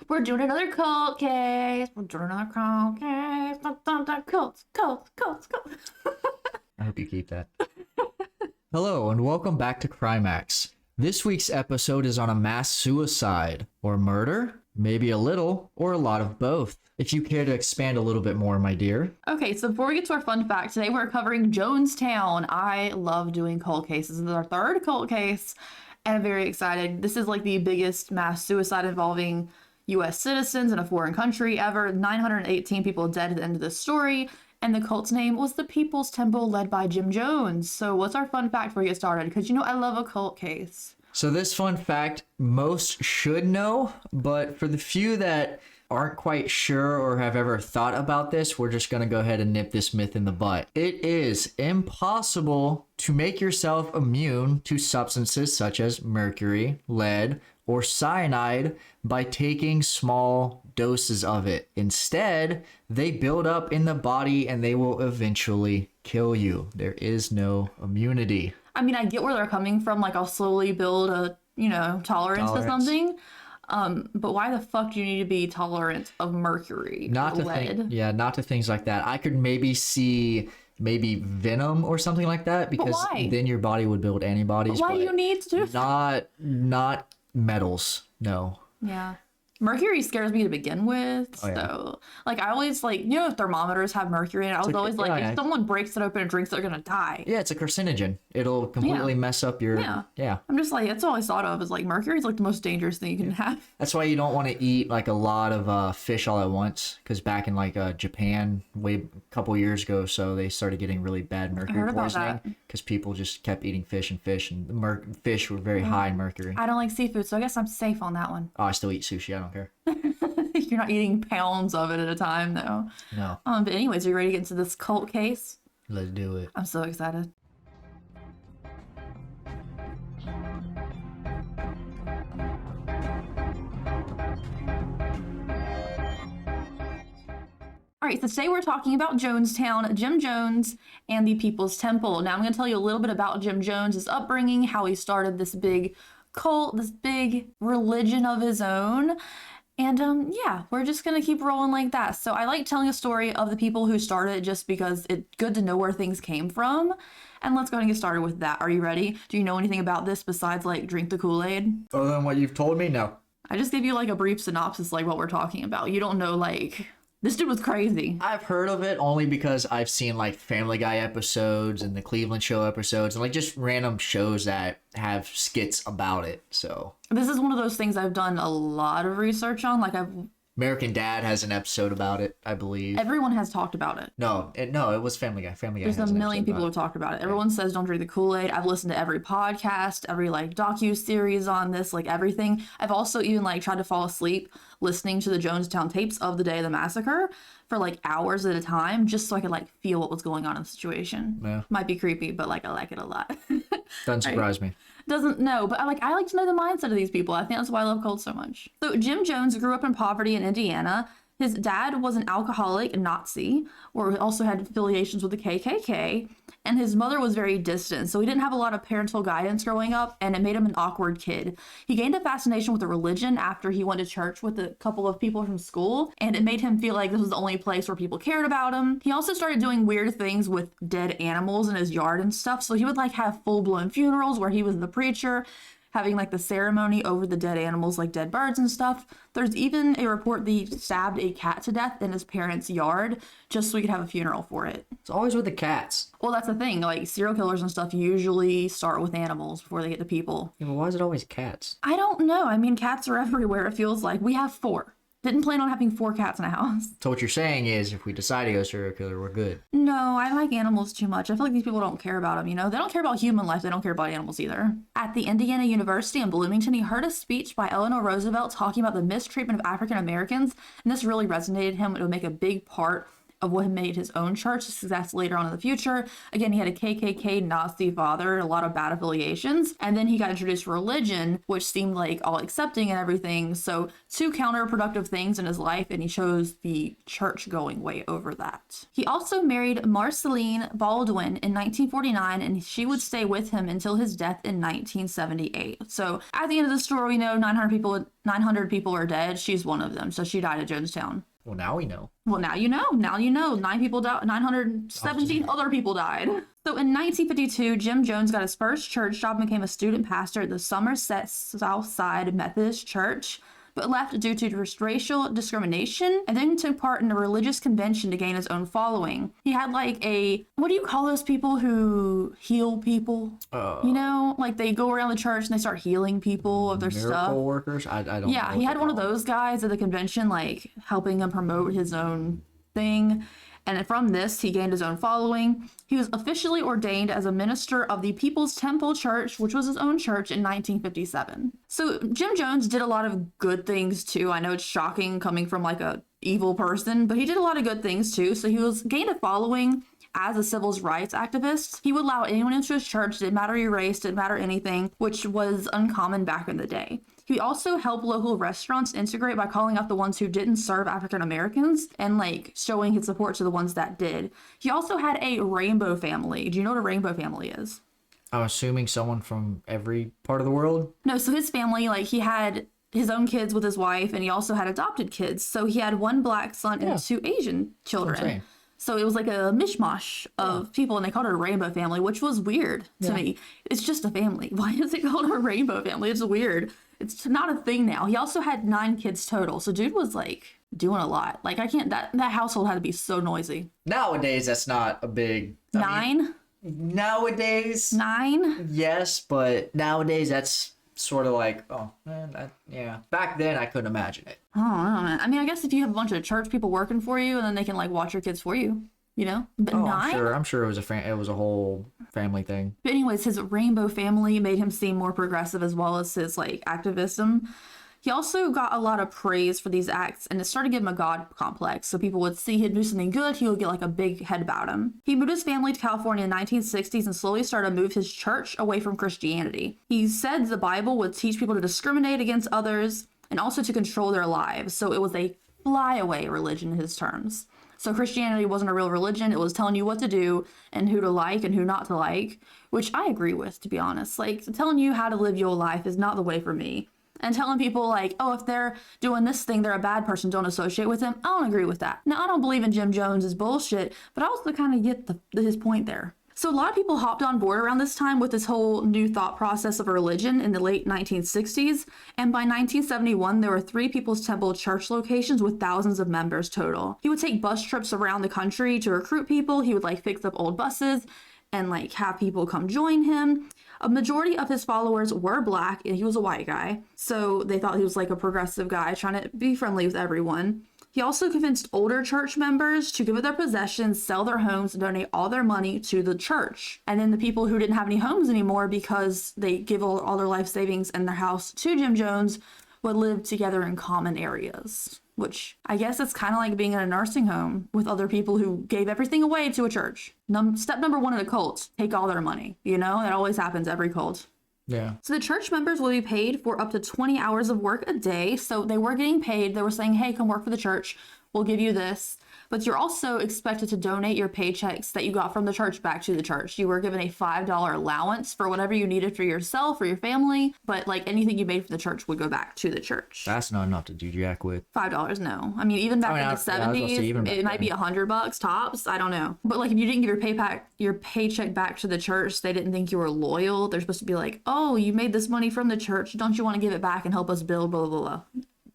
We're doing another cult case. We're doing another cult case. Cults, cults, cults, cults. I hope you keep that. Hello, and welcome back to Crimax. This week's episode is on a mass suicide or murder, maybe a little or a lot of both. If you care to expand a little bit more, my dear. Okay, so before we get to our fun fact, today we're covering Jonestown. I love doing cult cases. This is our third cult case, and I'm very excited. This is like the biggest mass suicide involving U.S. citizens in a foreign country ever. 918 people dead at the end of this story, and the cult's name was the People's Temple, led by Jim Jones. So what's our fun fact before we get started? Because you know I love a cult case. So this fun fact, most should know, but for the few that aren't quite sure or have ever thought about this, we're just going to go ahead and nip this myth in the butt. It is impossible to make yourself immune to substances such as mercury, lead, or cyanide by taking small doses of it. Instead, they build up in the body and they will eventually kill you. There is no immunity. I mean, I get where they're coming from. Like, I'll slowly build a, tolerance to something. But why the fuck do you need to be tolerant of mercury or lead? Not to things like that. I could maybe see venom or something like that, because then your body would build antibodies. But why do you need to do that? Not metals, no. Yeah. Mercury scares me to begin with. Oh, yeah. So, like, I always, thermometers have mercury in it. I was always if someone breaks it open and drinks it, they're going to die. Yeah, it's a carcinogen. It'll completely mess up your... Yeah. I'm just like, that's all I thought of is, like, mercury is, like, the most dangerous thing you can have. That's why you don't want to eat, like, a lot of fish all at once. Because back in, Japan, a couple years ago, so they started getting really bad mercury poisoning. Because people just kept eating fish, and the fish were very high in mercury. I don't like seafood, so I guess I'm safe on that one. Oh, I still eat sushi. I don't care. You're not eating pounds of it at a time, though. No. But anyways, are you ready to get into this cult case? Let's do it. I'm so excited. All right, so today we're talking about Jonestown, Jim Jones, and the People's Temple. Now I'm going to tell you a little bit about Jim Jones' upbringing, how he started this big cult, this big religion of his own. And we're just going to keep rolling like that. So I like telling a story of the people who started it just because it's good to know where things came from. And let's go ahead and get started with that. Are you ready? Do you know anything about this besides, drink the Kool-Aid? Other than what you've told me, no. I just gave you, a brief synopsis, what we're talking about. You don't know, this dude was crazy. I've heard of it only because I've seen Family Guy episodes and the Cleveland Show episodes and just random shows that have skits about it. So this is one of those things I've done a lot of research on. American Dad has an episode about it, I believe. Everyone has talked about it. No, it was Family Guy. Family Guy. There's a million people who have talked about it. Everyone says don't drink the Kool-Aid. I've listened to every podcast, every docu-series on this, everything. I've also even tried to fall asleep listening to the Jonestown tapes of the day of the massacre for hours at a time, just so I could feel what was going on in the situation. Yeah. Might be creepy, but I like it a lot. Doesn't surprise me. Doesn't know, but I like to know the mindset of these people. I think that's why I love cults so much. So Jim Jones grew up in poverty in Indiana. His dad was an alcoholic Nazi, or also had affiliations with the KKK, and his mother was very distant, so he didn't have a lot of parental guidance growing up, and it made him an awkward kid. He gained a fascination with the religion after he went to church with a couple of people from school, and it made him feel like this was the only place where people cared about him. He also started doing weird things with dead animals in his yard and stuff, so he would have full-blown funerals where he was the preacher, having the ceremony over the dead animals, dead birds and stuff. There's even a report that he stabbed a cat to death in his parents' yard just so he could have a funeral for it. It's always with the cats. Well, that's the thing. Serial killers and stuff usually start with animals before they get to people. Yeah, but why is it always cats? I don't know. I mean, cats are everywhere, it feels like. We have 4. Didn't plan on having 4 cats in a house. So what you're saying is if we decide to go serial killer, we're good. No, I like animals too much. I feel like these people don't care about them, They don't care about human life. They don't care about animals either. At the Indiana University in Bloomington, he heard a speech by Eleanor Roosevelt talking about the mistreatment of African Americans, and this really resonated him. It would make a big part of what made his own church a success later on in the future. Again, he had a KKK Nazi father, a lot of bad affiliations, and then he got introduced to religion, which seemed like all accepting and everything. So two counterproductive things in his life, and he chose the church going way over that. He also married Marceline Baldwin in 1949, and she would stay with him until his death in 1978. So at the end of the story, we know 900 people are dead. She's one of them. So she died at Jonestown. Well, now we know. Well, now you know. Now you know. 9 people died. 917 other people died. So in 1952, Jim Jones got his first church job and became a student pastor at the Somerset Southside Methodist Church, but left due to racial discrimination, and then took part in a religious convention to gain his own following. He had like a, what do you call those people who heal people? You know, like they go around the church and they start healing people of their stuff. Miracle workers? I don't know. Yeah, he had one of those guys at the convention, like helping him promote his own thing. And from this, he gained his own following. He was officially ordained as a minister of the People's Temple Church, which was his own church, in 1957. So Jim Jones did a lot of good things too. I know it's shocking coming from like a evil person, but he did a lot of good things too. So he gained a following as a civil rights activist. He would allow anyone into his church, didn't matter your race, didn't matter anything, which was uncommon back in the day. He also helped local restaurants integrate by calling out the ones who didn't serve African Americans and like showing his support to the ones that did. He also had a rainbow family. Do you know what a rainbow family is? I'm assuming someone from every part of the world? No, so his family, like he had his own kids with his wife, and he also had adopted kids. So he had one black son and 2 Asian children. So it was like a mishmash of people, and they called it a rainbow family, which was weird to me. It's just a family. Why is it called a rainbow family? It's weird. It's not a thing now. He also had 9 kids total. So dude was like doing a lot. Like I can't, that household had to be so noisy. Nowadays, that's not a big... 9? Nowadays... 9? Yes, but nowadays that's sort of like, oh, man, yeah. Back then, I couldn't imagine it. I don't know, man. I mean, I guess if you have a bunch of church people working for you, and then they can like watch your kids for you, you know? But 9? I'm sure it was a whole family thing. But anyways, his rainbow family made him seem more progressive, as well as his like activism. He also got a lot of praise for these acts, and it started to give him a God complex. So people would see he'd do something good, he would get like a big head about him. He moved his family to California in the 1960s and slowly started to move his church away from Christianity. He said the Bible would teach people to discriminate against others and also to control their lives. So it was a flyaway religion in his terms. So Christianity wasn't a real religion. It was telling you what to do and who to like and who not to like, which I agree with, to be honest. Like, telling you how to live your life is not the way for me. And telling people like, oh, if they're doing this thing, they're a bad person, don't associate with them. I don't agree with that. Now, I don't believe in Jim Jones's bullshit, but I also kind of get his point there. So a lot of people hopped on board around this time with this whole new thought process of religion in the late 1960s. And by 1971, there were 3 People's Temple church locations with thousands of members total. He would take bus trips around the country to recruit people. He would like fix up old buses and like have people come join him. A majority of his followers were black, and he was a white guy. So they thought he was like a progressive guy trying to be friendly with everyone. He also convinced older church members to give up their possessions, sell their homes, and donate all their money to the church. And then the people who didn't have any homes anymore because they give all their life savings and their house to Jim Jones would live together in common areas. Which I guess it's kind of like being in a nursing home with other people who gave everything away to a church. Step number 1 in a cult, take all their money. You know, that always happens every cult. Yeah. So the church members will be paid for up to 20 hours of work a day. So they were getting paid. They were saying, hey, come work for the church. We'll give you this. But you're also expected to donate your paychecks that you got from the church back to the church. You were given a $5 allowance for whatever you needed for yourself or your family. But like anything you made from the church would go back to the church. That's not enough to do jack with. $5, no. I mean, even back in the 70s, it might be $100 tops. I don't know. But like if you didn't give your paycheck back to the church, they didn't think you were loyal. They're supposed to be like, oh, you made this money from the church. Don't you want to give it back and help us build, blah, blah, blah.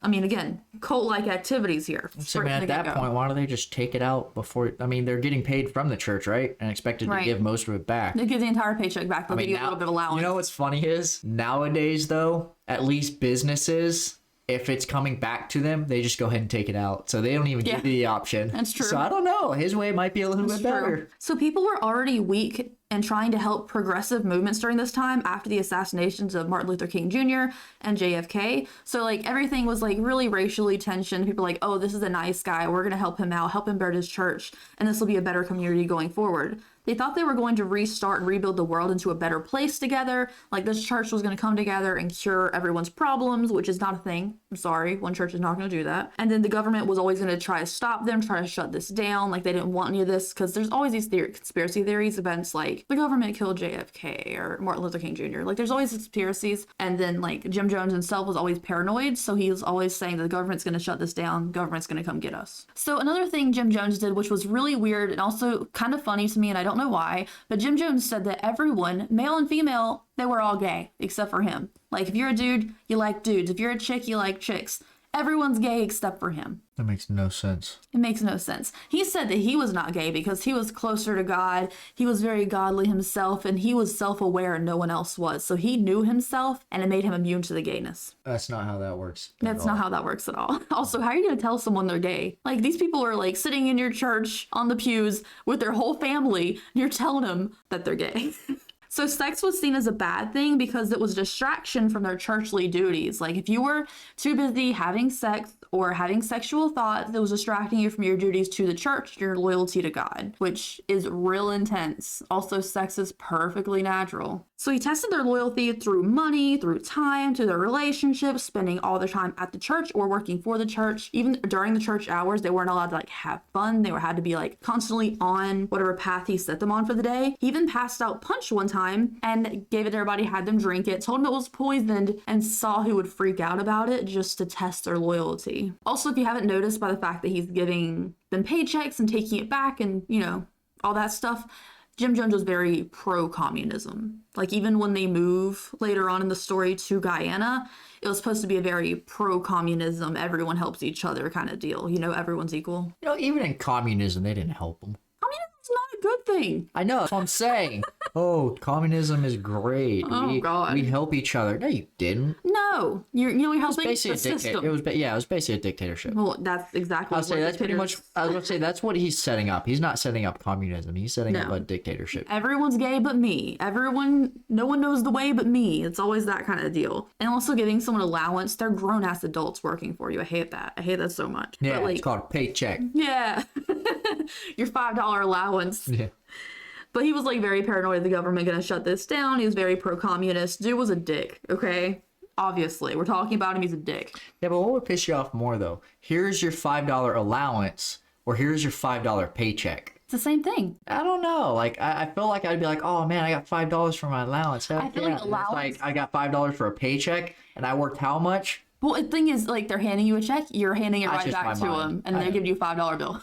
I mean, again, cult-like activities here. So, man, at that point, why don't they just take it out before... I mean, they're getting paid from the church, right? And expected to give most of it back. They give the entire paycheck back. They'll give you a little bit of allowance. You know what's funny is, nowadays, though, at least businesses, if it's coming back to them, they just go ahead and take it out. So they don't even give you the option. That's true. So I don't know. His way might be a little bit better. So people were already weak and trying to help progressive movements during this time after the assassinations of Martin Luther King Jr. and JFK. So like everything was like really racially tensioned. People were like, oh, this is a nice guy. We're going to help him out, help him build his church, and this will be a better community going forward. They thought they were going to restart and rebuild the world into a better place together. Like this church was going to come together and cure everyone's problems, which is not a thing. I'm sorry, one church is not going to do that. And then the government was always going to try to stop them, try to shut this down. Like they didn't want any of this because there's always these conspiracy theories, events like the government killed JFK or Martin Luther King Jr. Like there's always conspiracies. And then like Jim Jones himself was always paranoid. So he was always saying that the government's going to shut this down. Government's going to come get us. So another thing Jim Jones did, which was really weird and also kind of funny to me, and I don't know why, but Jim Jones said that everyone, male and female, they were all gay except for him. Like if you're a dude, you like dudes. If you're a chick, you like chicks. Everyone's gay except for him. That makes no sense. It makes no sense. He said that he was not gay because he was closer to God. He was very godly himself, and he was self-aware and no one else was. So he knew himself, and it made him immune to the gayness. That's not how that works. That's not how that works at all. Also, how are you going to tell someone they're gay? Like, these people are, like, sitting in your church on the pews with their whole family, and you're telling them that they're gay. So sex was seen as a bad thing because it was a distraction from their churchly duties. Like if you were too busy having sex or having sexual thoughts, that was distracting you from your duties to the church, your loyalty to God, which is real intense. Also, sex is perfectly natural. So he tested their loyalty through money, through time, to their relationships, spending all their time at the church or working for the church. Even during the church hours, they weren't allowed to like have fun. They had to be like constantly on whatever path he set them on for the day. He even passed out punch one time and gave it to everybody, had them drink it, told them it was poisoned, and saw who would freak out about it just to test their loyalty. Also, if you haven't noticed by the fact that he's giving them paychecks and taking it back and, you know, all that stuff, Jim Jones was very pro-communism. Like even when they move later on in the story to Guyana, it was supposed to be a very pro-communism, everyone helps each other kind of deal. You know, everyone's equal. You know, even in communism, they didn't help them. Communism's not a good thing. I know, that's what I'm saying. Oh, communism is great. Oh, God. We help each other. No, you didn't. No, you're helping the system. It was basically a dictatorship. Well, that's exactly. I'll say that's pretty much. I was going to say that's what he's setting up. He's not setting up communism. He's setting up a dictatorship. Everyone's gay but me. No one knows the way but me. It's always that kind of deal. And also giving someone allowance. They're grown ass adults working for you. I hate that. I hate that so much. Yeah, but, like, it's called a paycheck. Yeah, your $5 allowance. Yeah. But he was like very paranoid of the government gonna shut this down. He was very pro-communist. Dude was a dick, okay? Obviously. We're talking about him, he's a dick. Yeah, but what would piss you off more though? Here's your $5 allowance, or here's your $5 paycheck. It's the same thing. I don't know. Like I feel like I'd be like, oh man, I got $5 for my allowance. I feel like allowance. It's like I got $5 for a paycheck, and I worked how much? Well, the thing is, like, they're handing you a check, you're handing it That's right just back my to mind. them, and they're giving you a $5 bill.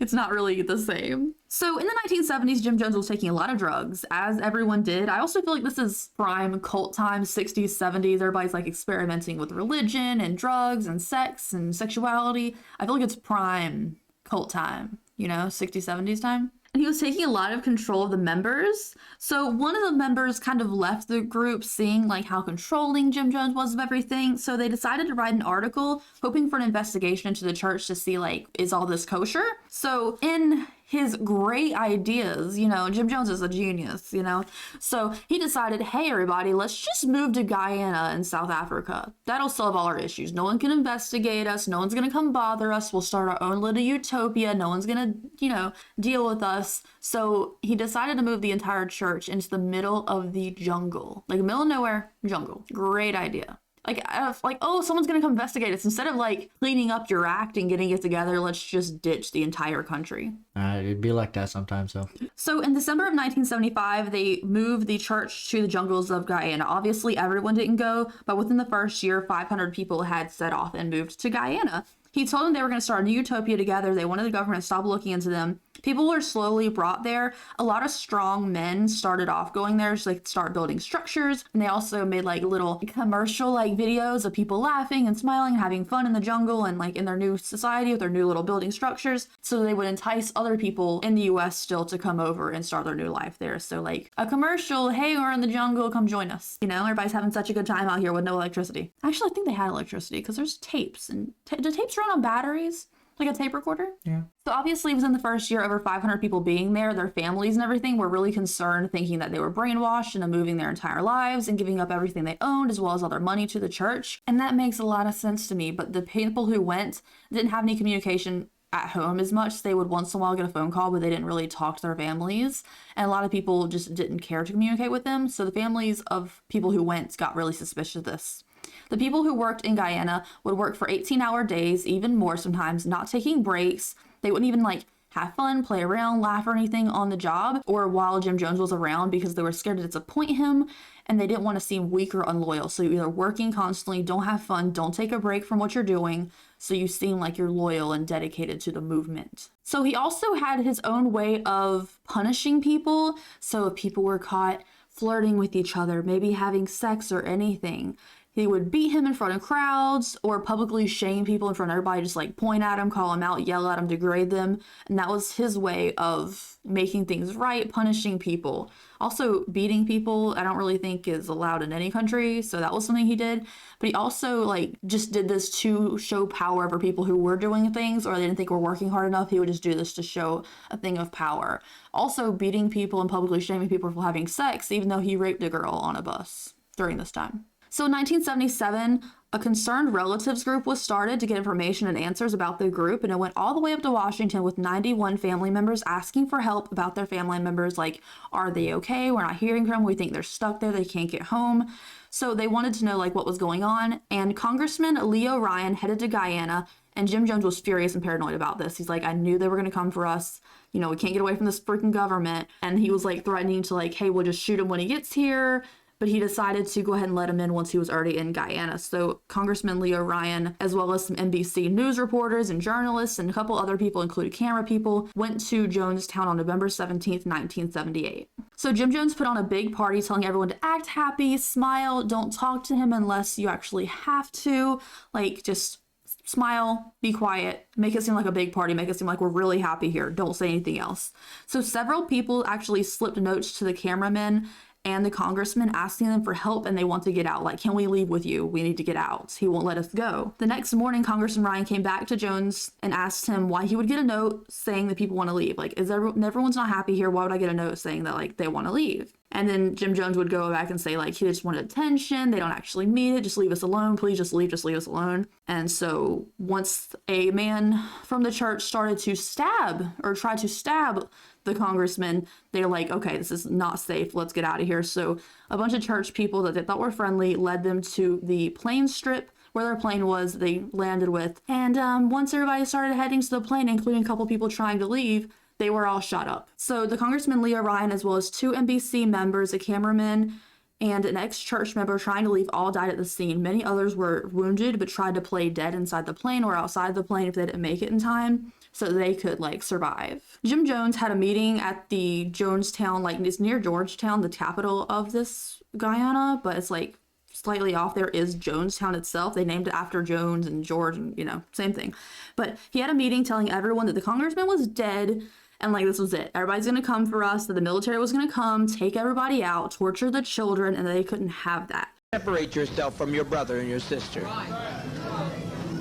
It's not really the same. So in the 1970s, Jim Jones was taking a lot of drugs, as everyone did. I also feel like this is prime cult time, 60s, 70s. Everybody's like experimenting with religion and drugs and sex and sexuality. I feel like it's prime cult time, you know, 60s, 70s time. And he was taking a lot of control of the members. So one of the members kind of left the group seeing like how controlling Jim Jones was of everything. So they decided to write an article hoping for an investigation into the church to see like, is all this kosher? So in his great ideas, you know, Jim Jones is a genius, you know? So he decided, hey, everybody, let's just move to Guyana in South Africa. That'll solve all our issues. No one can investigate us. No one's going to come bother us. We'll start our own little utopia. No one's going to, you know, deal with us. So he decided to move the entire church into the middle of the jungle, like middle of nowhere, jungle. Great idea. Like, oh, someone's gonna come investigate us. Instead of like cleaning up your act and getting it together, let's just ditch the entire country. It'd be like that sometimes, though. So in December of 1975, they moved the church to the jungles of Guyana. Obviously, everyone didn't go, but within the first year, 500 people had set off and moved to Guyana. He told them they were going to start a new utopia together. They wanted the government to stop looking into them. People were slowly brought there. A lot of strong men started off going there so they could start building structures. And they also made like little commercial like videos of people laughing and smiling and having fun in the jungle and like in their new society with their new little building structures. So they would entice other people in the US still to come over and start their new life there. So like a commercial, hey, we're in the jungle, come join us. You know, everybody's having such a good time out here with no electricity. Actually, I think they had electricity because there's tapes. And do tapes run on batteries? Like a tape recorder? Yeah. So obviously within the first year, over 500 people being there, their families and everything were really concerned, thinking that they were brainwashed into moving their entire lives and giving up everything they owned as well as all their money to the church. And that makes a lot of sense to me. But the people who went didn't have any communication at home as much. They would once in a while get a phone call, but they didn't really talk to their families. And a lot of people just didn't care to communicate with them. So the families of people who went got really suspicious of this. The people who worked in Guyana would work for 18-hour days, even more sometimes, not taking breaks. They wouldn't even like have fun, play around, laugh or anything on the job or while Jim Jones was around because they were scared to disappoint him and they didn't want to seem weak or unloyal. So you're either working constantly, don't have fun, don't take a break from what you're doing, so you seem like you're loyal and dedicated to the movement. So he also had his own way of punishing people. So if people were caught flirting with each other, maybe having sex or anything, he would beat him in front of crowds or publicly shame people in front of everybody, just like point at them, call them out, yell at them, degrade them. And that was his way of making things right, punishing people. Also, beating people, I don't really think is allowed in any country. So that was something he did. But he also like just did this to show power over people who were doing things or they didn't think were working hard enough. He would just do this to show a thing of power. Also, beating people and publicly shaming people for having sex, even though he raped a girl on a bus during this time. So in 1977, a concerned relatives group was started to get information and answers about the group, and it went all the way up to Washington with 91 family members asking for help about their family members, like, are they okay? We're not hearing from them. We think they're stuck there. They can't get home. So they wanted to know, like, what was going on, and Congressman Leo Ryan headed to Guyana, and Jim Jones was furious and paranoid about this. He's like, I knew they were going to come for us. You know, we can't get away from this freaking government. And he was, like, threatening to, like, hey, we'll just shoot him when he gets here. But he decided to go ahead and let him in once he was already in Guyana. So Congressman Leo Ryan, as well as some NBC news reporters and journalists and a couple other people, including camera people, went to Jonestown on November 17th, 1978. So Jim Jones put on a big party telling everyone to act happy, smile, don't talk to him unless you actually have to. Like, just smile, be quiet, make it seem like a big party, make it seem like we're really happy here. Don't say anything else. So several people actually slipped notes to the cameramen and the congressman asking them for help, and they want to get out. Like, can we leave with you? We need to get out. He won't let us go. The next morning, Congressman Ryan came back to Jones and asked him why he would get a note saying that people want to leave. Like, everyone's not happy here. Why would I get a note saying that, like, they want to leave? And then Jim Jones would go back and say, like, he just wanted attention. They don't actually mean it. Just leave us alone. Please just leave us alone. And so once a man from the church started to try to stab the congressman, they're like, okay, this is not safe. Let's get out of here. So a bunch of church people that they thought were friendly led them to the plane strip where their plane was, they landed with. And once everybody started heading to the plane, including a couple people trying to leave, they were all shot up. So the Congressman Leo Ryan, as well as 2 NBC members, a cameraman, and an ex-church member trying to leave all died at the scene. Many others were wounded but tried to play dead inside the plane or outside the plane if they didn't make it in time so they could, like, survive. Jim Jones had a meeting at the Jonestown, like, it's near Georgetown, the capital of this Guyana, but it's, like, slightly off. There is Jonestown itself. They named it after Jones and George and, you know, same thing. But he had a meeting telling everyone that the congressman was dead and, like, this was it. Everybody's gonna come for us, that the military was gonna come, take everybody out, torture the children, and they couldn't have that. Separate yourself from your brother and your sister.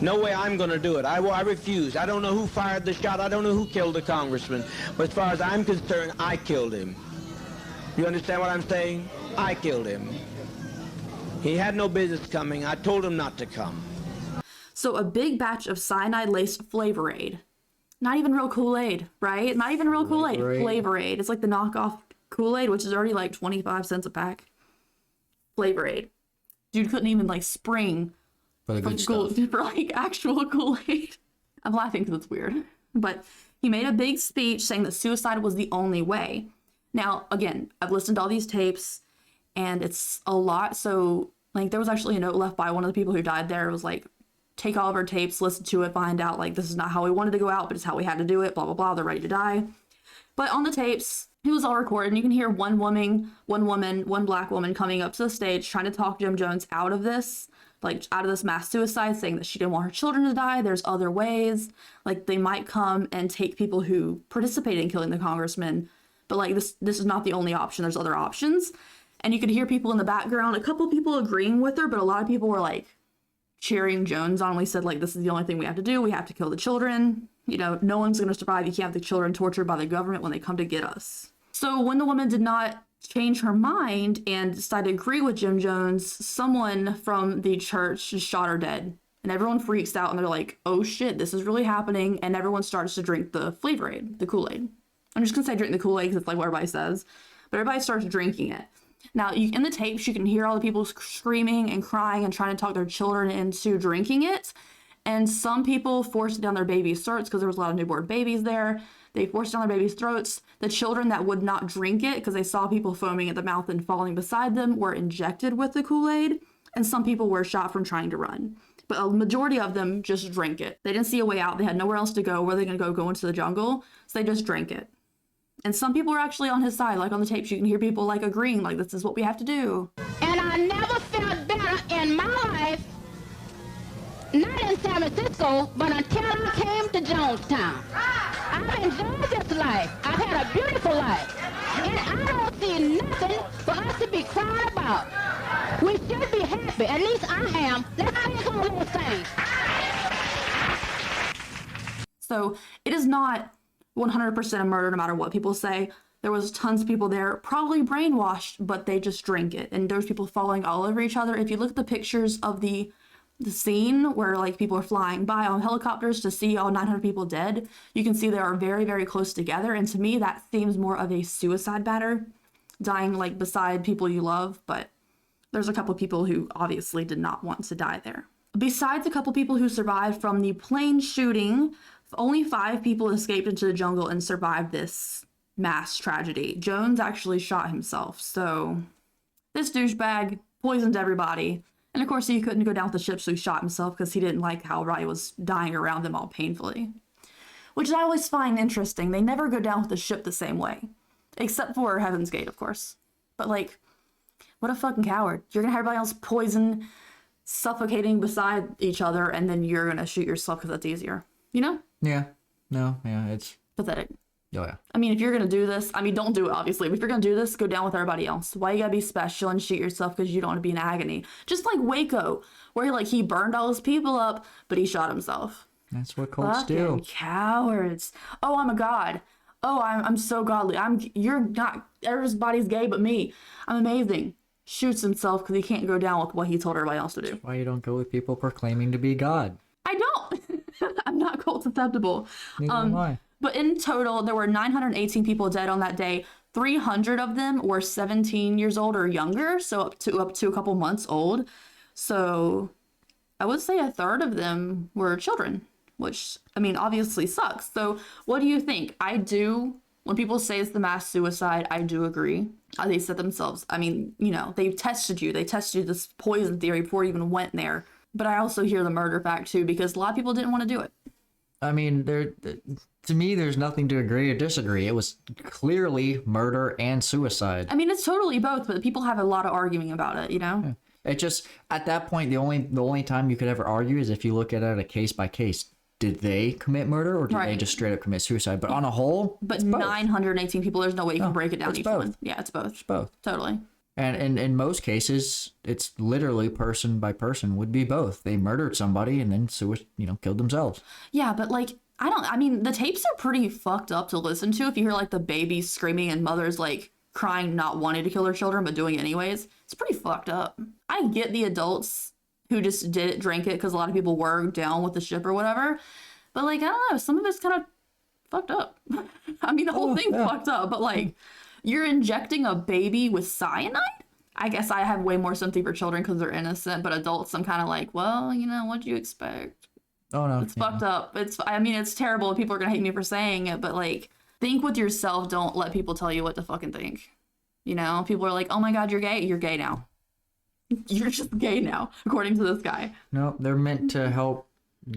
No way I'm going to do it. I refuse. I don't know who fired the shot. I don't know who killed the congressman. But as far as I'm concerned, I killed him. You understand what I'm saying? I killed him. He had no business coming. I told him not to come. So a big batch of cyanide-laced Flavor Aid. Not even real Kool-Aid, right? Not even real Kool-Aid. Flavor Aid. It's like the knockoff Kool-Aid, which is already like 25 cents a pack. Flavor Aid. Dude couldn't even, like, spring For the good stuff. for, like, actual Kool-Aid. I'm laughing because it's weird. But he made a big speech saying that suicide was the only way. Now, again, I've listened to all these tapes, and it's a lot. So, like, there was actually a note left by one of the people who died there. It was like, take all of our tapes, listen to it, find out, like, this is not how we wanted to go out, but it's how we had to do it, blah, blah, blah. They're ready to die. But on the tapes, it was all recorded, and you can hear one black woman coming up to the stage trying to talk Jim Jones out of this, like, out of this mass suicide, saying that she didn't want her children to die. There's other ways. Like, they might come and take people who participated in killing the congressman, but, like, this is not the only option. There's other options. And you could hear people in the background, a couple people agreeing with her, but a lot of people were, like, cheering Jones on. We said, like, this is the only thing we have to do. We have to kill the children. You know, no one's going to survive. You can't have the children tortured by the government when they come to get us. So when the woman did not change her mind and decided to agree with Jim Jones, someone from the church just shot her dead. And everyone freaks out and they're like, oh shit, this is really happening. And everyone starts to drink the Flavor Aid, the Kool-Aid. I'm just going to say drink the Kool-Aid because it's like what everybody says. But everybody starts drinking it. Now, in the tapes, you can hear all the people screaming and crying and trying to talk their children into drinking it. And some people forced it down their babies' throats because there was a lot of newborn babies there. They forced it down their babies' throats. The children that would not drink it because they saw people foaming at the mouth and falling beside them were injected with the Kool-Aid. And some people were shot from trying to run. But a majority of them just drank it. They didn't see a way out. They had nowhere else to go. Where are they going to go into the jungle? So they just drank it. And some people are actually on his side. Like on the tapes, you can hear people like agreeing, like this is what we have to do. And I never felt better in my life, not in San Francisco, but until I came to Jonestown. I've enjoyed this life. I've had a beautiful life. And I don't see nothing for us to be crying about. We should be happy. At least I am. Let's think on those things. So it is not 100% a murder no matter what people say. There was tons of people there, probably brainwashed, but they just drink it. And there's people falling all over each other. If you look at the pictures of the scene where like people are flying by on helicopters to see all 900 people dead, you can see they are very, very close together. And to me, that seems more of a suicide batter, dying like beside people you love. But there's a couple people who obviously did not want to die there. Besides a couple people who survived from the plane shooting, only 5 people escaped into the jungle and survived this mass tragedy. Jones actually shot himself. So this douchebag poisoned everybody. And of course, he couldn't go down with the ship, so he shot himself because he didn't like how everybody was dying around them all painfully. Which I always find interesting. They never go down with the ship the same way. Except for Heaven's Gate, of course. But like, what a fucking coward. You're gonna have everybody else poison, suffocating beside each other, and then you're gonna shoot yourself because that's easier. You know? Yeah. No, yeah, it's Pathetic. Oh yeah. I mean, if you're gonna do this, I mean, don't do it, obviously. But if you're gonna do this, go down with everybody else. Why you gotta be special and shoot yourself because you don't want to be in agony? Just like Waco, where he burned all his people up, but he shot himself. That's what cults do. Fucking cowards. Oh, I'm a god. Oh, I'm so godly. You're not. Everybody's gay but me. I'm amazing. Shoots himself because he can't go down with what he told everybody else to do. Why you don't go with people proclaiming to be God? I don't. I'm not cult susceptible. Neither am I. But in total, there were 918 people dead on that day. 300 of them were 17 years old or younger, so up to a couple months old. So I would say a third of them were children, which, I mean, obviously sucks. So what do you think? When people say it's the mass suicide, I do agree. They said themselves, I mean, you know, they tested you this poison theory before it even went there. But I also hear the murder fact too, because a lot of people didn't want to do it. I mean, to me, there's nothing to agree or disagree. It was clearly murder and suicide. I mean, it's totally both, but people have a lot of arguing about it, you know? Yeah. It just, at that point, the only time you could ever argue is if you look at it a case by case. Did they commit murder or did they just straight up commit suicide? But on a whole, but 918 people, there's no way you can break it down each both. one. Yeah, it's both. It's both. Totally. And in most cases, it's literally person by person would be both. They murdered somebody and then killed themselves. Yeah, but I mean, the tapes are pretty fucked up to listen to. If you hear like the babies screaming and mothers like crying, not wanting to kill their children, but doing it anyways, it's pretty fucked up. I get the adults who just drank it because a lot of people were down with the ship or whatever. But I don't know, some of it's kind of fucked up. I mean, the whole thing's fucked up, but you're injecting a baby with cyanide? I guess I have way more sympathy for children because they're innocent, but adults, I'm kind of like, well, what do you expect? Oh, no. It's fucked up. It's terrible. People are going to hate me for saying it, but think with yourself. Don't let people tell you what to fucking think. People are like, oh my God, you're gay. You're gay now. You're just gay now, according to this guy. No, they're meant to help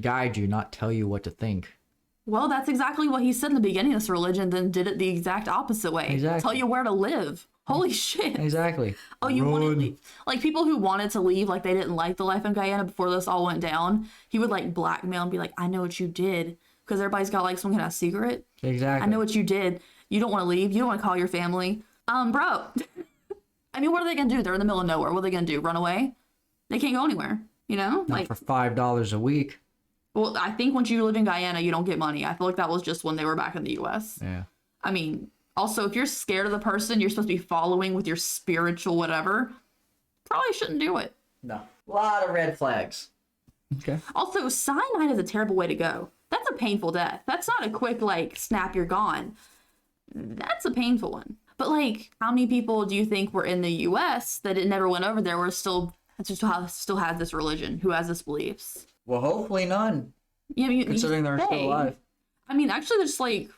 guide you, not tell you what to think. Well, that's exactly what he said in the beginning of this religion, then did it the exact opposite way. Exactly. Tell you where to live. Holy shit. Exactly. Oh, you want to leave? People who wanted to leave, they didn't like the life in Guyana before this all went down, he would blackmail and be like, I know what you did. Because everybody's got some kind of secret. Exactly. I know what you did. You don't want to leave. You don't want to call your family. Bro. I mean, what are they going to do? They're in the middle of nowhere. What are they going to do? Run away? They can't go anywhere. You know, Not for $5 a week. well, I think once you live in Guyana, you don't get money. I feel like that was just when they were back in the U.S. Yeah. I mean, also, if you're scared of the person you're supposed to be following with your spiritual whatever, probably shouldn't do it. No. A lot of red flags. Okay. Also, cyanide is a terrible way to go. That's a painful death. That's not a quick, like, snap, you're gone. That's a painful one. But, like, how many people do you think were in the U.S. that it never went over there were still has this religion, who has this beliefs? Well, hopefully none. Yeah, Considering they're still alive. I mean, actually, there's, like,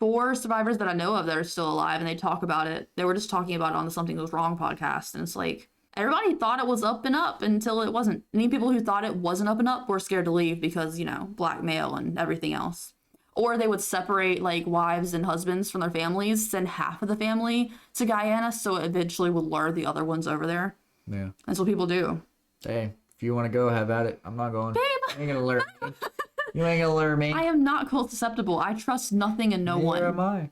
4 survivors that I know of that are still alive, and they talk about it. They were just talking about it on the Something Was Wrong podcast, and it's like, everybody thought it was up and up until it wasn't. Any people who thought it wasn't up and up were scared to leave because, you know, blackmail and everything else. Or they would separate, like, wives and husbands from their families, send half of the family to Guyana, so it eventually would lure the other ones over there. Yeah. That's what people do. Hey, if you want to go, have at it. I'm not going. Babe! You ain't gonna lure me. You ain't gonna lure me. I am not cult susceptible. I trust nothing and no one. Neither am I.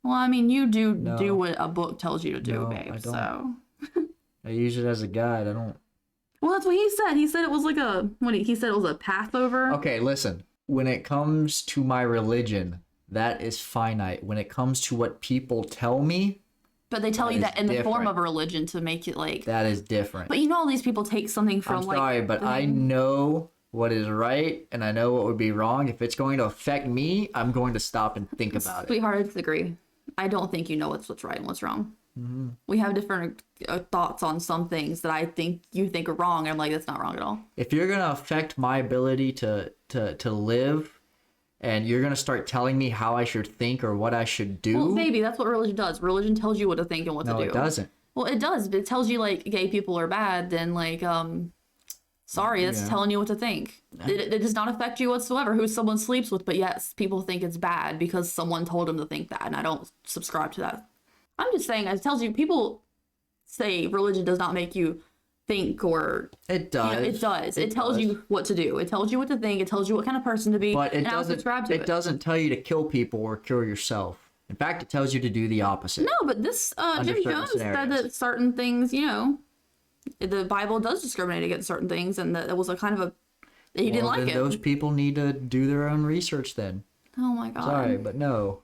Well, I mean, you do No. do what a book tells you to do, No, babe, I don't. so... I use it as a guide. I don't. Well, that's what he said. He said it was like he said it was a path over. Okay, listen. When it comes to my religion, that is finite. When it comes to what people tell me, But they tell that you is that in the form different. of a religion to make it like. that is different. But you know, all these people take something from I'm like. sorry, but I know what is right and I know what would be wrong. If it's going to affect me, I'm going to stop and think about it. Sweetheart, I disagree. I don't think you know what's right and what's wrong. Mm-hmm. We have different thoughts on some things that I think you think are wrong. And I'm like, that's not wrong at all. If you're gonna affect my ability to live, and you're gonna start telling me how I should think or what I should do, Well, baby, that's what religion does. Religion tells you what to think and what to no, do. it doesn't. Well, it does. But it tells you like gay people are bad. Then like, sorry, that's Yeah. telling you what to think. It does not affect you whatsoever who someone sleeps with. But yes, people think it's bad because someone told them to think that, and I don't subscribe to that. I'm just saying, it tells you. People say religion does not make you think, or It does. you know, it does. It tells does. you what to do. It tells you what to think. It tells you what kind of person to be. But it and I'll doesn't. subscribe to It doesn't tell you to kill people or kill yourself. In fact, it tells you to do the opposite. No, but this Jim certain Jones said scenarios. that certain things, you know, the Bible does discriminate against certain things, and that it was a kind of a that he didn't Well, like then it. those people need to do their own research then. Oh my god! Sorry, but no.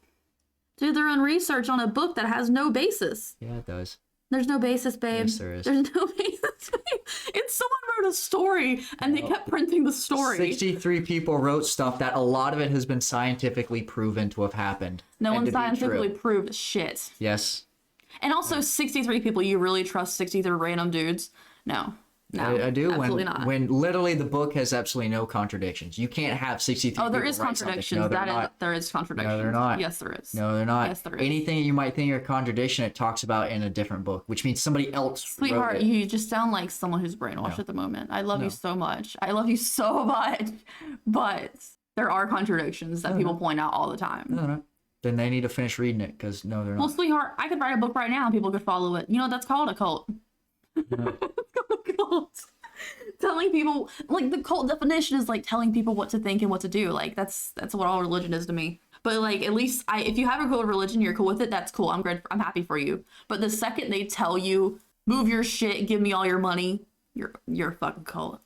Do their own research on a book that has no basis. Yeah, it does. There's no basis, babe. Yes, there is. There's no basis, babe. It's someone wrote a story, and they kept printing the story. 63 people wrote stuff that a lot of it has been scientifically proven to have happened. No and one to be scientifically true. proved shit. Yes. And also, 63 people. You really trust 63 random dudes? No. No, I do. Absolutely When not. when literally the book has absolutely no contradictions. You can't have 63 Oh, there people is write something. contradictions. No, they're That is, not. there is contradictions. No, they're not. Yes, there is. No, they're not. Yes, there is. Anything you might think are a contradiction, it talks about in a different book, which means somebody else Sweetheart, wrote it. you just sound like someone who's brainwashed at the moment. I love you so much. I love you so much. But there are contradictions that people point out all the time. No. Then they need to finish reading it, because no, they're Well, not. sweetheart, I could write a book right now and people could follow it. You know what that's called? A cult. It's called a cult. Telling people, like, the cult definition is like telling people what to think and what to do. Like that's what all religion is to me. But like, at least if you have a cool religion, you're cool with it. That's cool. I'm great. I'm happy for you. But the second they tell you move your shit, give me all your money, you're a fucking cult.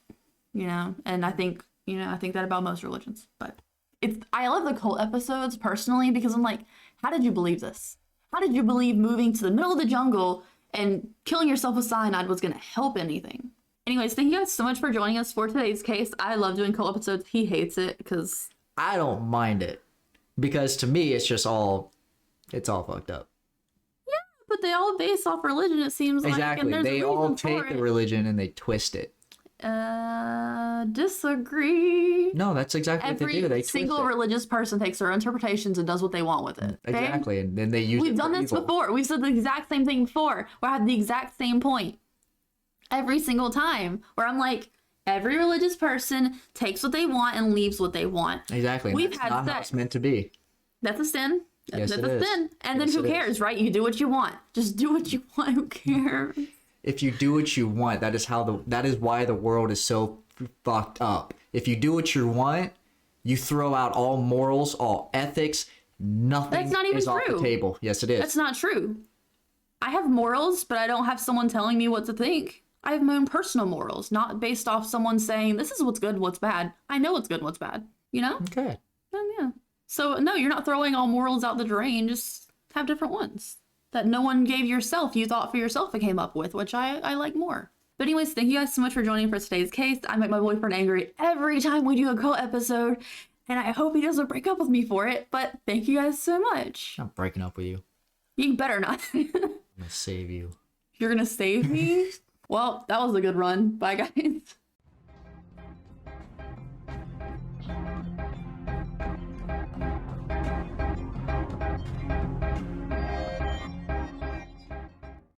You know. And I think that about most religions. But I love the cult episodes personally because I'm like, how did you believe this? How did you believe moving to the middle of the jungle and killing yourself with cyanide was going to help anything? Anyways, thank you guys so much for joining us for today's case. I love doing cult episodes. He hates it because I don't mind it, because to me it's all fucked up. but they all base off religion, it seems like. Exactly. And there's a They reason all for take the it. religion and they twist it. Disagree. No, that's exactly what they do. They Every twist single it. religious person takes their interpretations and does what they want with it. okay? Exactly, and then they use it We've for done this evil. before. We've said the exact same thing before. We had the exact same point every single time. Where I'm like, every religious person takes what they want and leaves what they want. Exactly. and We've that's had not how sex. it's meant to be. That's a sin. Yes, That's it a is. sin. And then Yes, who it is. cares, right? You do what you want. Just do what you want. Who cares? If you do what you want, that is why the world is so fucked up. If you do what you want, you throw out all morals, all ethics. Nothing That's not even is off true. the table. Yes, it is. That's not true. I have morals, but I don't have someone telling me what to think. I have my own personal morals, not based off someone saying this is what's good, what's bad. I know what's good and what's bad, you know? Okay. And yeah. So no, you're not throwing all morals out the drain. Just have different ones that no one gave yourself. You thought for yourself and came up with, which I like more. But anyways, thank you guys so much for joining for today's case. I make my boyfriend angry every time we do a cult episode, and I hope he doesn't break up with me for it. But thank you guys so much. I'm breaking up with you. You better not. I'm gonna save you. You're gonna save me? Well, that was a good run. Bye, guys.